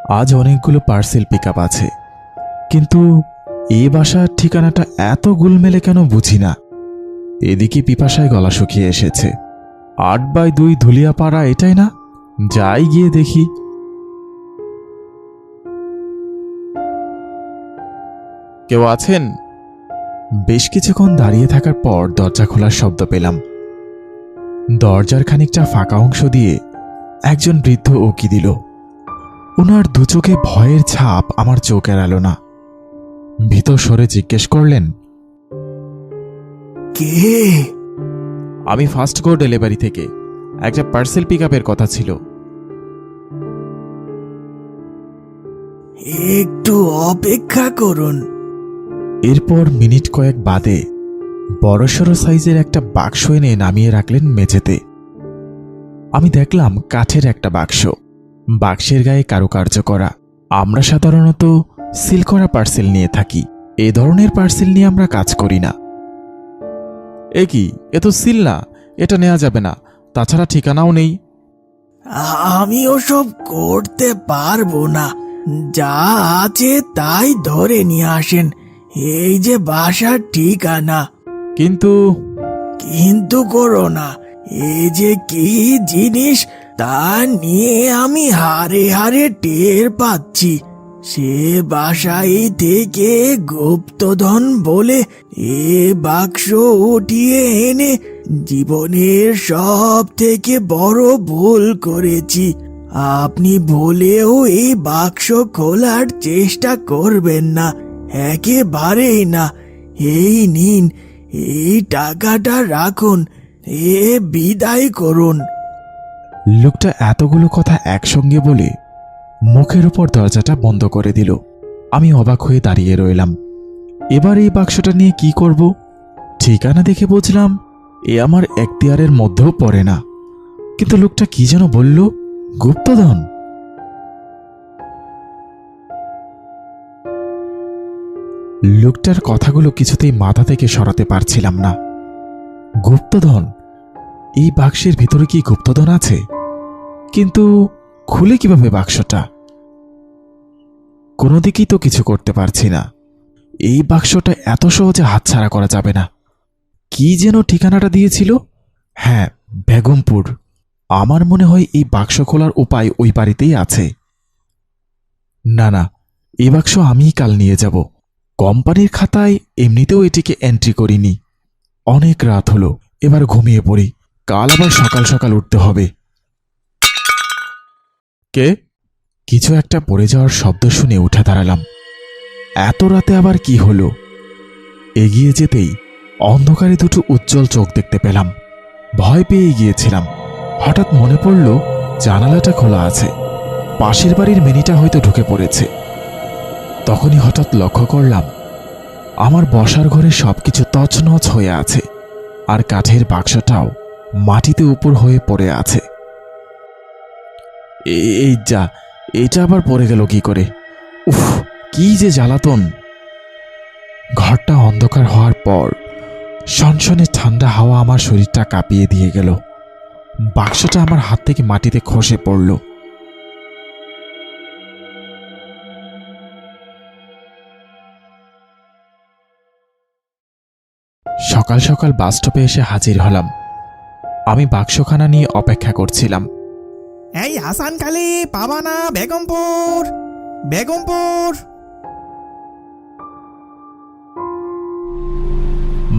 আজ অনেকগুলো parcel pickup আছে, কিন্তু এই বাসার ঠিকানাটা এত গুলমেলে কেন বুঝি না। এদিকে পিপাসায় গলা শুকিয়ে এসেছে। 8/2 ধুলিয়াপাড়া, এটাই না? যাই গিয়ে দেখি। কেউ আছেন? বেশ কিছুক্ষণ দাঁড়িয়ে থাকার পর দরজা খোলার শব্দ পেলাম। দরজার খানিকটা ফাঁকা অংশ দিয়ে একজন বৃদ্ধ উকি দিল। ওনার দু চোখে ভয়ের ছাপ আমার চোখ এড়াল না। ভিতর সরে জিজ্ঞেস করলেন, কে? আমি ফার্স্ট গো ডেলিভারি থেকে, একটা পার্সেল পিকআপের কথা ছিল। একটু অপেক্ষা করুন। এরপর মিনিট কয়েক বাদে বড়সড় সাইজের একটা বাক্স এনে নামিয়ে রাখলেন মেঝেতে। আমি দেখলাম কাঠের একটা বাক্স, বাক্সের গায়ে কারুকার্য করা। আমরা সাধারণত সিল করা পার্সেল নিয়ে থাকি, এ ধরনের পার্সেল নিয়ে আমরা কাজ করি না। এ কি, এ তো সিল না, এটা নেওয়া যাবে না, তাছাড়া ঠিকানাও নেই। আমি ওসব করতে পারবো না, যা আছে তাই ধরে নিয়ে আসেন। এই যে বাসার ঠিকানা। কিন্তু কিন্তু করো না, এই যে কি জিনিস তা নিয়ে আমি হারে হারে টের পাচ্ছি। সে বাসায় থেকে গুপ্তধন বলে এ বাক্স উঠিয়ে এনে জীবনের সব থেকে বড় ভুল করেছি। আপনি ভুলেও এই বাক্স খোলার চেষ্টা করবেন না, একেবারেই না। এই নিন, এই টাকাটা রাখুন, এ বিদায় করুন। লোকটা এতগুলো কথা একসঙ্গে বলে মুখের উপর দরজাটা বন্ধ করে দিল। আমি অবাক হয়ে দাঁড়িয়ে রইলাম। এবার এই বাক্সটা নিয়ে কি করব? ঠিকানা দেখে বুঝলাম এ আমার এখতিয়ারের মধ্যেও পড়ে না, কিন্তু লোকটা কি যেন বলল, গুপ্তধন। লোকটার কথাগুলো কিছুতেই মাথা থেকে সরাতে পারছিলাম না। গুপ্তধন? এই বাক্সের ভিতরে কি গুপ্তধন আছে? কিন্তু খুলে কিভাবে বাক্সটা? কোনো দিকেই তো কিছু করতে পারছি না। এই বাক্সটা এত সহজে হাতছাড়া করা যাবে না। কি যেন ঠিকানাটা দিয়েছিল? হ্যাঁ, বেগমপুর। আমার মনে হয় এই বাক্স খোলার উপায় ওই বাড়িতেই আছে। না না, এই বাক্স আমিই কাল নিয়ে যাব। কোম্পানির খাতায় এমনিতেও এটিকে এন্ট্রি করিনি। অনেক রাত হলো, এবার ঘুমিয়ে পড়ি, কাল আবার সকাল সকাল উঠতে হবে। কে? কিছু একটা পড়ে যাওয়ার শব্দ শুনে উঠে দাঁড়ালাম। এত রাতে আবার কি হলো? এগিয়ে যেতেই অন্ধকারে দুটো উজ্জ্বল চোখ দেখতে পেলাম। ভয় পেয়ে গিয়েছিলাম। হঠাৎ মনে পড়ল জানালাটা খোলা আছে, পাশের বাড়ির মিনিটা হয়তো ঢুকে পড়েছে। তখনই হঠাৎ লক্ষ্য করলাম আমার বসার ঘরে সবকিছু তছনছ হয়ে আছে, আর কাঠের বাক্সটাও মাটিতে উপর হয়ে পড়ে আছে। এই যা, এটা আবার পড়ে গেল কি করে? উফ, কি যে জ্বালাতন! ঘরটা অন্ধকার হওয়ার পর সনসনে ঠান্ডা হাওয়া আমার শরীরটা কাঁপিয়ে দিয়ে গেল। বাক্সটা আমার হাত থেকে মাটিতে খসে পড়ল। সকাল সকাল বাস স্টপে এসে হাজির হলাম। আমি বাক্সখানা নিয়ে অপেক্ষা করছিলাম। এই হাসানখালি, পাবানা, বেগমপুর, বেগমপুর।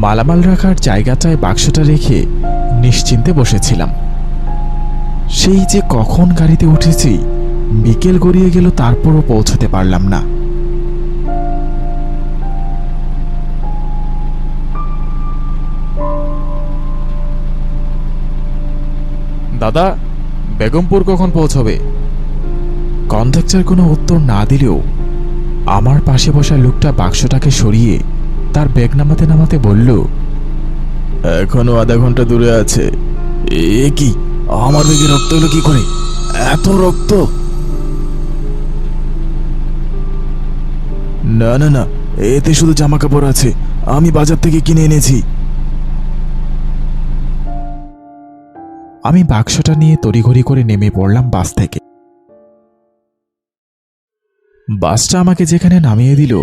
মালামাল রাখার জায়গাটায় বাক্সটা রেখে নিশ্চিন্তে বসেছিলাম। সেই যে কখন গাড়িতে উঠেছি, বিকেল গড়িয়ে গেল, তারপরও পৌঁছতে পারলাম না। দাদা, বেগমপুর কখন পৌঁছবে? কন্ডাক্টর কোনো উত্তর না দিলেও আমার পাশে বসা লোকটা বাক্সটাকে সরিয়ে তার ব্যাগ নামাতে নামাতে বলল, এখনো আধা ঘন্টা দূরে আছে। এ কি, আমার ব্যাগে রক্ত হলো কি করে? এত রক্ত! না না না, এতে শুধু জামা কাপড় আছে, আমি বাজার থেকে কিনে এনেছি। আমি বাক্সটা নিয়ে তড়িঘড়ি করে নেমে পড়লাম বাস থেকে। বাসটা আমাকে যেখানে নামিয়ে দিল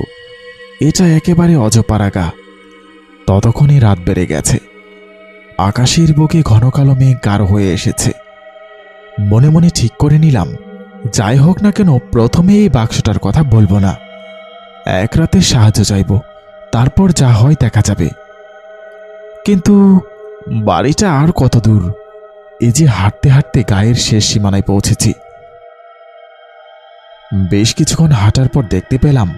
এটা একেবারে অজপাড়াগা। ততক্ষণই রাত বেড়ে গেছে। আকাশের বুকে ঘন কালো মেঘ গাঢ় হয়ে এসেছে। মনে মনে ঠিক করে নিলাম, যাই হোক না কেন প্রথমে এই বাক্সটার কথা বলবো না। এক রাতের সাহায্য চাইব, তারপর যা হয় দেখা যাবে। কিন্তু বাড়িটা আর কত দূর? এই যে হাঁটতে হাঁটতে গায়ের শেষ সীমানায় পৌঁছেছি। বেশ কিছুক্ষণ হাঁটার পর দেখতে পেলাম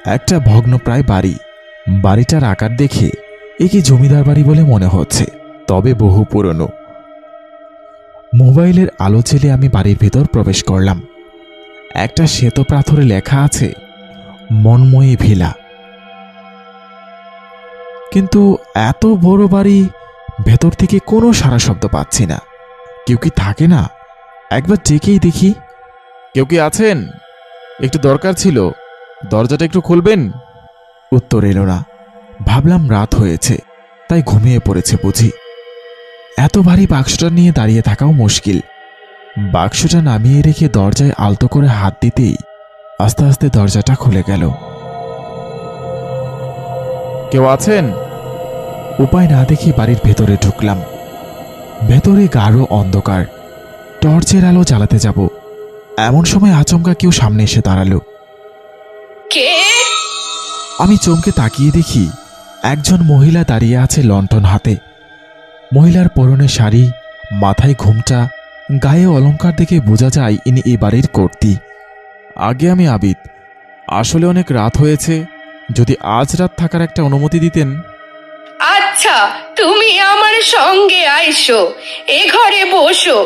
একটা ভগ্নপ্রায় বাড়ি। বাড়িটার আকার দেখে একে জমিদার বাড়ি বলে মনে হচ্ছে, তবে বহু পুরনো। মোবাইলের আলো জ্বেলে আমি বাড়ির ভেতর প্রবেশ করলাম। একটা শ্বেত পাথরে লেখা আছে মনময়ী ভিলা। কিন্তু এত বড় বাড়ি, ভেতর থেকে কোনো সাড়া শব্দ পাচ্ছি না। কেউ কি থাকে না? একবার ডেকেই দেখি। কেউ কি আছেন? একটু দরকার ছিল, দরজাটা একটু খুলবেন। উত্তর এলো না। ভাবলাম রাত হয়েছে, তাই ঘুমিয়ে পড়েছে বুঝি। এত ভারী বাক্সটা নিয়ে দাঁড়িয়ে থাকাও মুশকিল। বাক্সটা নামিয়ে রেখে দরজায় আলতো করে হাত দিতেই আস্তে আস্তে দরজাটা খুলে গেল। কেউ আছেন? উপায় না দেখে বাড়ির ভেতরে ঢুকলাম। ভেতরে গাঢ় অন্ধকার। টর্চের আলো জ্বালাতে যাব, এমন সময় আচমকা কেউ সামনে এসে দাঁড়ালো। কে? আমি চমকে তাকিয়ে দেখি একজন মহিলা দাঁড়িয়ে আছে লণ্ঠন হাতে। মহিলার পরনে শাড়ি, মাথায় ঘোমটা, গায়ে অলংকার দেখে বোঝা যায় ইনি এ বাড়ির কর্ত্রী। আগে আমি আবিদ। আসলে অনেক রাত হয়েছে, যদি আজ রাত থাকার একটা অনুমতি দিতেন। আচ্ছা, তুমি আমার সঙ্গে আইসো, এ ঘরে বসো।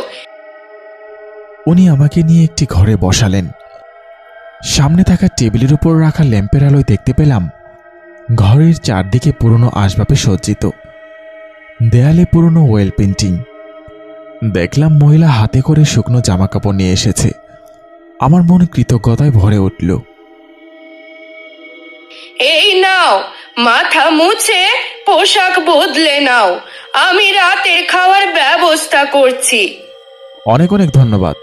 উনি আমাকে নিয়ে একটি ঘরে বসালেন। সামনে থাকা টেবিলের উপর রাখা ল্যাম্পের আলোয় দেখতে পেলাম ঘরের চারদিকে পুরনো আসবাবে সজ্জিত। দেয়ালে পুরনো ওয়েল পেন্টিং। দেখলাম মহিলা হাতে করে শুকনো জামাকাপড় নিয়ে এসেছে। আমার মনে কৃতজ্ঞতায় ভরে উঠল। এই নাও, মাথা মুছে পোশাক বদলে নাও, আমি রাতের খাওয়ার ব্যবস্থা করছি। অনেক অনেক ধন্যবাদ।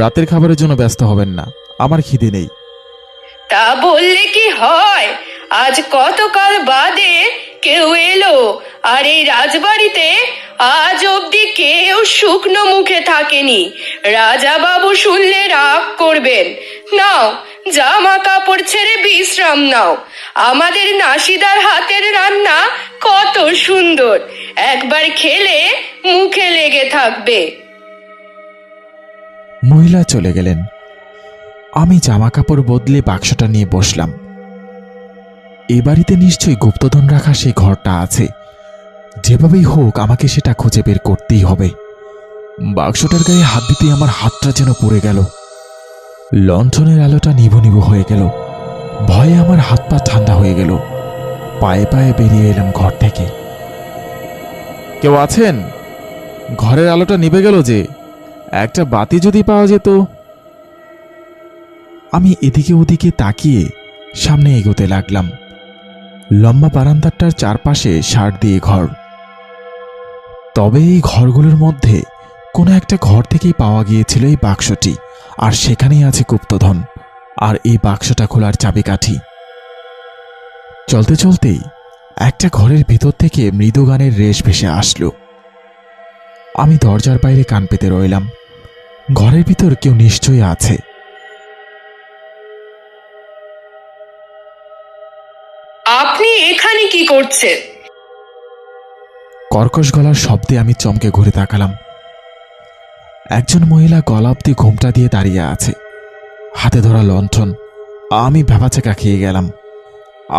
রাতের খাবারের জন্য ব্যস্ত হবেন না, আমার খিদে নেই। তা বললে কি হয়? আজ কতকাল বাদে কেউ এলো, আর এই রাজবাড়িতে আজ অব্দি কেউ শুকনো মুখে থাকেনি। রাজা বাবু শুনলে রাগ করবেন। নাও, জামা কাপড় ছেড়ে বিশ্রাম নাও। আমাদের নাসিদার হাতের রান্না কত সুন্দর, একবার খেলে মুখে লেগে থাকবে। মহিলা চলে গেলেন। আমি জামা কাপড় বদলে বাক্সটা নিয়ে বসলাম। এ বাড়িতে নিশ্চয়ই গুপ্তধন রাখা সেই ঘরটা আছে। যেভাবেই হোক আমাকে সেটা খুঁজে বের করতেই হবে। বাক্সটার গায়ে হাত দিতেই আমার হাতটা যেন পুড়ে গেল। লণ্ঠনের আলোটা নিভু নিভু হয়ে গেল। ভয়ে আমার হাত পা ঠান্ডা হয়ে গেল। পায়ে পায়ে বেরিয়ে এলাম ঘর থেকে। কেউ আছেন? ঘরের আলোটা নিভে গেল যে, একটা বাতি যদি পাওয়া যেত। আমি এদিকে ওদিকে তাকিয়ে সামনে এগোতে লাগলাম। লম্বা বারান্দাটার চারপাশে সার দিয়ে ঘর। তবে এই ঘরগুলোর মধ্যে কোনো একটা ঘর থেকেই পাওয়া গিয়েছিল এই বাক্সটি, আর সেখানেই আছে গুপ্তধন আর এই বাক্সটা খোলার চাবিকাঠি। চলতে চলতেই একটা ঘরের ভিতর থেকে মৃদু গানের রেশ ভেসে আসলো। আমি দরজার বাইরে কান পেতে রইলাম। ঘরের ভিতর কেউ নিশ্চয়ই আছে। আপনি এখানে কি করছেন? কর্কশ গলার শব্দে আমি চমকে ঘুরে তাকালাম। একজন মহিলা গলা অব্দি ঘোমটা দিয়ে দাঁড়িয়ে আছে, হাতে ধরা লণ্ঠন। আমি ভ্যাবাচাকা খেয়ে গেলাম।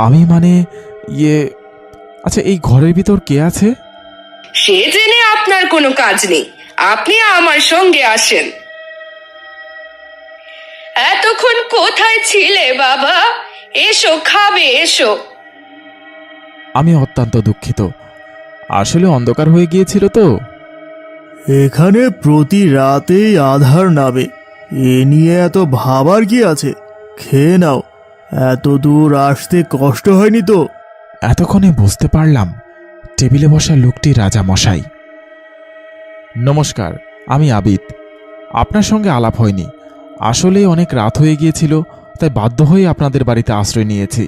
আমি মানে আচ্ছা, এই ঘরের ভিতর কে আছে? সে জেনে আপনার কোনো কাজ নেই, আপনি আমার সঙ্গে আসেন। এতক্ষণ কোথায় ছিলে বাবা? এসো, খাবে, এসো। আমি অত্যন্ত দুঃখিত, আসলে অন্ধকার হয়ে গিয়েছিল তো। এখানে প্রতি রাতেই আধার নামে, এ নিয়ে এত ভাবার কি আছে? খেয়ে নাও, এত দূর আসতে কষ্ট হয়নি তো? এতক্ষণে বুঝতে পারলাম টেবিলে বসা লোকটি রাজা মশাই। নমস্কার, আমি আবিদ। আপনার সঙ্গে আলাপ হয়নি, আসলে অনেক রাত হয়ে গিয়েছিল, তাই বাধ্য হয়ে আপনাদের বাড়িতে আশ্রয় নিয়েছি।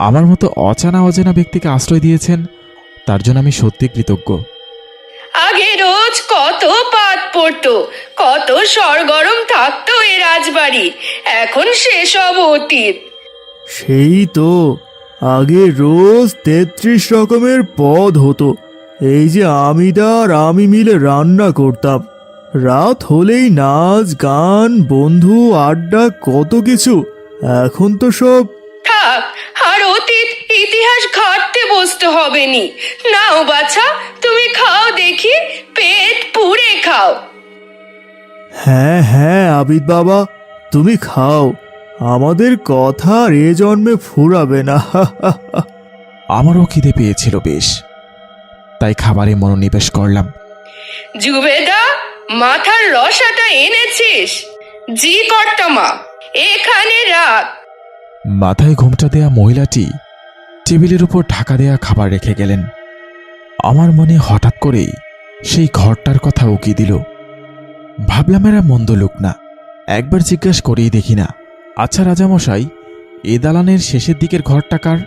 আমার মতো অজানা অজানা ব্যক্তিকে আশ্রয় দিয়েছেন, তার জন্য আমি সত্যি কৃতজ্ঞ। আগে রোজ কত পাত পড়তো, কত সরগরম থাকতো এ রাজবাড়ি, এখন সেসব অতীত। সেই তো, আগে রোজ 33 রকমের পদ হতো। এই যে আমিদা আর আমি মিলে রান্না করতাম, রাত হলেই নাচ গান, বন্ধু আড্ডা, কত কিছু। এখন তো সব থাক, আর অতীত ইতিহাস ঘাটতে বসতে হবে নি। নাও বাছা, তুমি খাও দেখি, পেট পুড়ে খাও। হ্যাঁ হ্যাঁ আবিদ বাবা, তুমি খাও, আমাদের কথা আর এ জন্মে ফুরাবে না। আমারও খিদে পেয়েছিল বেশ, তাই খাবারে মনোনিবেশ করলাম। জুবেদা, মাথার রসাটা এনেছিস? জি কর্তামা, এখানে রাখ। মাথায় ঘোমটা দেয়া মহিলাটি টেবিলের উপর ঢাকা দেয়া খাবার রেখে গেলেন। আমার মনে হঠাৎ করেই সেই ঘরটার কথা উকি দিল। ভাবলাম এরা মন্দ লোক না, একবার জিজ্ঞাসা করেই দেখি না। আচ্ছা রাজামশাই, এ দালানের শেষের দিকের ঘরটা কার?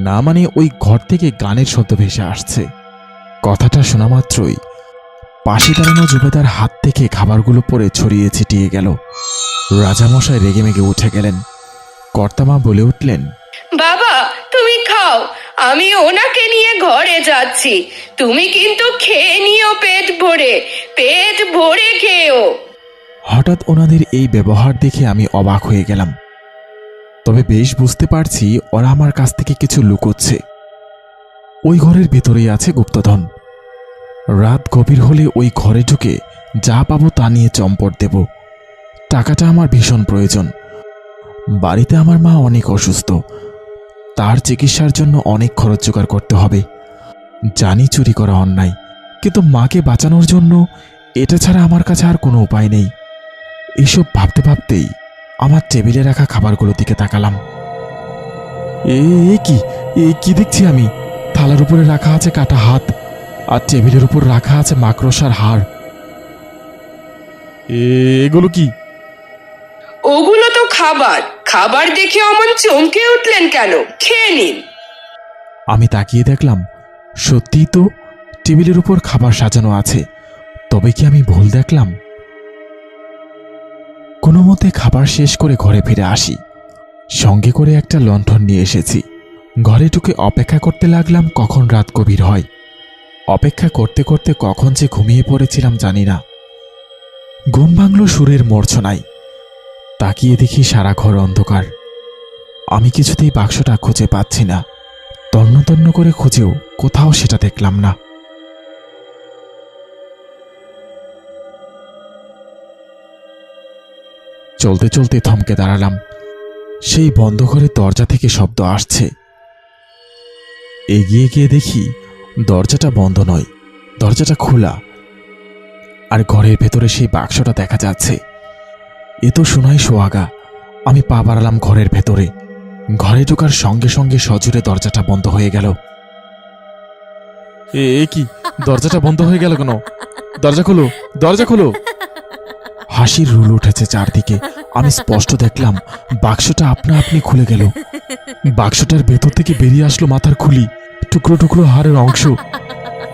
না মানে ওই ঘর থেকে গানের শব্দ ভেসে আসছে। কথাটা শোনা মাত্রই পাশে দাঁড়ানো জুবেদার হাত থেকে খাবারগুলো পড়ে ছড়িয়ে ছিটিয়ে গেল। রাজামশাই রেগেমেগে উঠে গেলেন। কর্তামা বলে উঠলেন, বাবা তুমি খাও, আমি ওনাকে নিয়ে ঘরে যাচ্ছি। তুমি কিন্তু খেয়ে নিও পেট ভরে, পেট ভরে খেও। হঠাৎ ওনাদের এই ব্যবহার দেখে আমি অবাক হয়ে গেলাম। তবে বেশ বুঝতে পারছি ওরা আমার কাছ থেকে কিছু লুকোচ্ছে। ওই ঘরের ভেতরেই আছে গুপ্তধন। রাত গভীর হলে ওই ঘরে ঢুকে যা পাবো তা নিয়ে চম্পট দেব। টাকাটা আমার ভীষণ প্রয়োজন। বাড়িতে আমার মা অনেক অসুস্থ, তার চিকিৎসার জন্য অনেক খরচ জোগাড় করতে হবে। জানি চুরি করা অন্যায়, কিন্তু মাকে বাঁচানোর জন্য এটা ছাড়া আমার কাছে আর কোনো উপায় নেই। এইসব ভাবতে ভাবতেই আমার টেবিলে রাখা খাবারগুলোর দিকে তাকালাম। এ কি দেখছি আমি? থালার উপরে রাখা আছে কাটা হাত, আর টেবিলের উপর রাখা আছে মাকড়সার হাড়। এগুলো কি? ওগুলো তো খাবার। খাবার দেখে অমন চমকে উঠলেন কেন? খেয়ে নিন। আমি তাকিয়ে দেখলাম, সত্যিই তো টেবিলের উপর খাবার সাজানো আছে। তবে কি আমি ভুল দেখলাম? কোনো মতে খাবার শেষ করে ঘরে ফিরে আসি। সঙ্গে করে একটা লণ্ঠন নিয়ে এসেছি। ঘরে ঢুকে অপেক্ষা করতে লাগলাম কখন রাত গভীর হয়। অপেক্ষা করতে করতে কখন যে ঘুমিয়ে পড়েছিলাম জানি না। ঘুম ভাঙল সুরের মূর্ছনায়। তাকিয়ে দেখি সারা ঘর অন্ধকার। আমি কিছুতেই বাক্সটা খুঁজে পাচ্ছি না। তন্ন তন্ন করে খুঁজেও কোথাও সেটা দেখলাম না। চলতে চলতে থমকে দাঁড়ালাম। সেই বন্ধ ঘরের দরজা থেকে শব্দ আসছে। এগিয়ে গিয়ে দেখি দরজাটা বন্ধ নয়, দরজাটা খোলা, আর ঘরের ভেতরে সেই বাক্সটা দেখা যাচ্ছে। এ তো শোনাই সোহাগা। আমি পা বাড়ালাম ঘরের ভেতরে। ঘরে ঢোকার সঙ্গে সঙ্গে সজোরে দরজাটা বন্ধ হয়ে গেল। এ কি, দরজাটা বন্ধ হয়ে গেল কেন? দরজা খোলো, দরজা খোলো। হাসির রুল উঠেছে চারদিকে। আমি স্পষ্ট দেখলাম বাক্সটা আপনা আপনি খুলে গেল। বাক্সটার ভেতর থেকে বেরিয়ে আসলো মাথার খুলি, টুকরো টুকরো হাড়ের অংশ।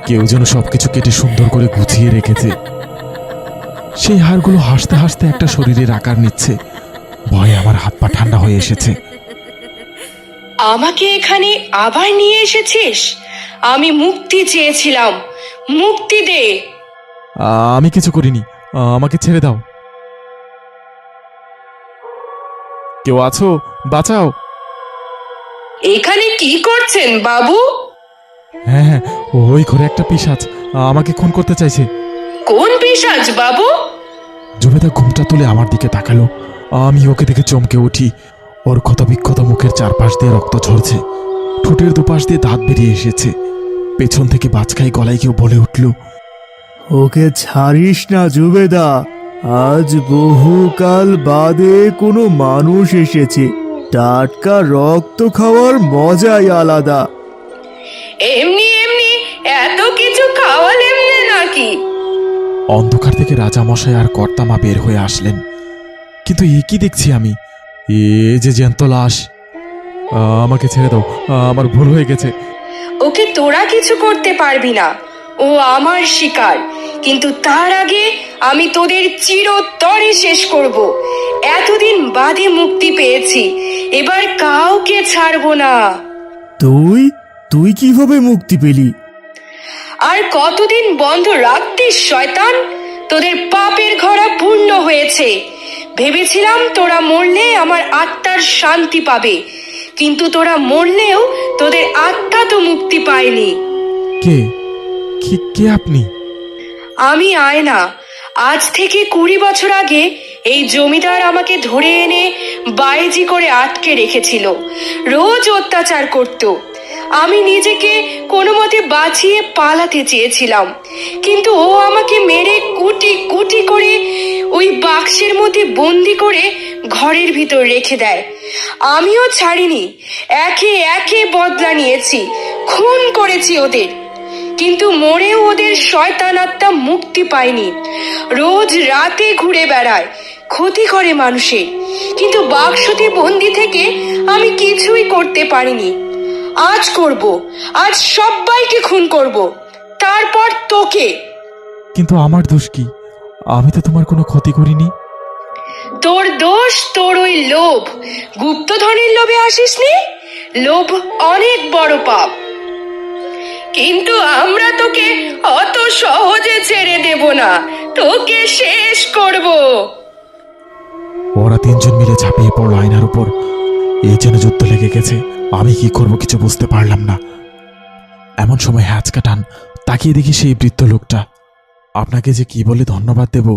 কেউ যেন সবকিছু কেটে সুন্দর করে গুছিয়ে রেখেছে। সেই হাড়গুলো হাসতে হাসতে একটা শরীরের আকার নিচ্ছে। ভয়ে আমার হাত পা ঠান্ডা হয়ে এসেছে। আমাকে এখানে আবার নিয়ে এসেছিস? আমি মুক্তি চেয়েছিলাম, মুক্তি দে। আমি কিছু করিনি, আমাকে ছেড়ে দাও। কেউ আছো? বাঁচাও। এখানে কি করছেন বাবু? হ্যাঁ হ্যাঁ, ওই ঘরে একটা পিশাচ আমাকে খুন করতে চাইছে। কোন পিশাচ বাবু? জুবেদা ঘুমটা তুলে আমার দিকে তাকালো। আমি ওকে দেখে চমকে উঠি। ওর ক্ষতবিক্ষত মুখের চারপাশ দিয়ে রক্ত ঝরছে, ঠোঁটের দুপাশ দিয়ে দাঁত বেরিয়ে এসেছে। পেছন থেকে বাজখাই গলায় কেউ বলে উঠল, ওকে ছাড়িস না জুবেদা, আজ বহুকাল বাদে কোনো মানুষ এসেছে। টাটকা রক্ত খাওয়ার মজাই আলাদা। এমনি এমনি এত কিছু খাওয়ালেন না নাকি? অন্ধকার থেকে রাজামশাই আর কর্তামা বের হয়ে আসলেন। কিন্তু এ কি দেখছি আমি? এই যে জ্যান্ত লাশ, আমাকে ছেড়ে দাও, আমার ভুল হয়ে গেছে। ওকে তোরা কিছু করতে পারবি না, ও আমার শিকার। কিন্তু তার আগে আমি তোদের চিরতরে শেষ করব। এতদিন বাদে মুক্তি পেয়েছি, এবার কাউকে ছাড়বো না। তুই তুই কিভাবে মুক্তি পেলি? আর কতদিন বন্ধ রাখতিস শয়তান? তোদের পাপের ঘোড়া পূর্ণ হয়েছে। ভেবেছিলাম তোরা মরলে আমার আত্মার শান্তি পাবে, কিন্তু তোরা মরলেও তোদের আত্মা তো মুক্তি পায়নি। কে কে আপনি? আমি আয়না। আজ থেকে 20 বছর আগে এই জমিদার আমাকে ধরে এনে বাইজি করে আটকে রেখেছিল, রোজ অত্যাচার করত। আমি নিজেকে কোনো মতে বাঁচিয়ে পালাতে চেয়েছিলাম, কিন্তু ও আমাকে মেরে কুটি কুটি করে ওই বাক্সের মধ্যে বন্দি করে ঘরের ভিতর রেখে দেয়। আমিও ছাড়িনি, একে একে বদলা নিয়েছি, খুন করেছি ওদের। কিন্তু মরেও ওদের শয়তান আত্মা মুক্তি পায়নি। রোজ রাতে ঘুরে বেড়ায়, ক্ষতি করে মানুষের। কিন্তু বাক্সতে বন্দি থেকে আমি কিছুই করতে পারিনি। আজ করব, আজ সবাইকে খুন করব, তারপর তোকে। কিন্তু আমার দোষ কি? আমি তো তোমার কোনো ক্ষতি করিনি। তোর দোষ তোর ওই লোভ। গুপ্তধনের লোভে আসিসনি? লোভ অনেক বড় পাপ। কিন্তু আমরা তোকে অত সহজে ছেড়ে দেব না, তোকে শেষ করব। ওরা তিনজন মিলে ঝাঁপিয়ে পড়লো আয়নার উপর। এই যেন যুদ্ধ লেগে গেছে। আমি কি করব কিছু বুঝতে পারলাম না। এমন সময় হ্যাঁচকা টান, তাকিয়ে দেখি সেই বৃদ্ধ লোকটা। আপনাকে যে কি বলে ধন্যবাদ দেব।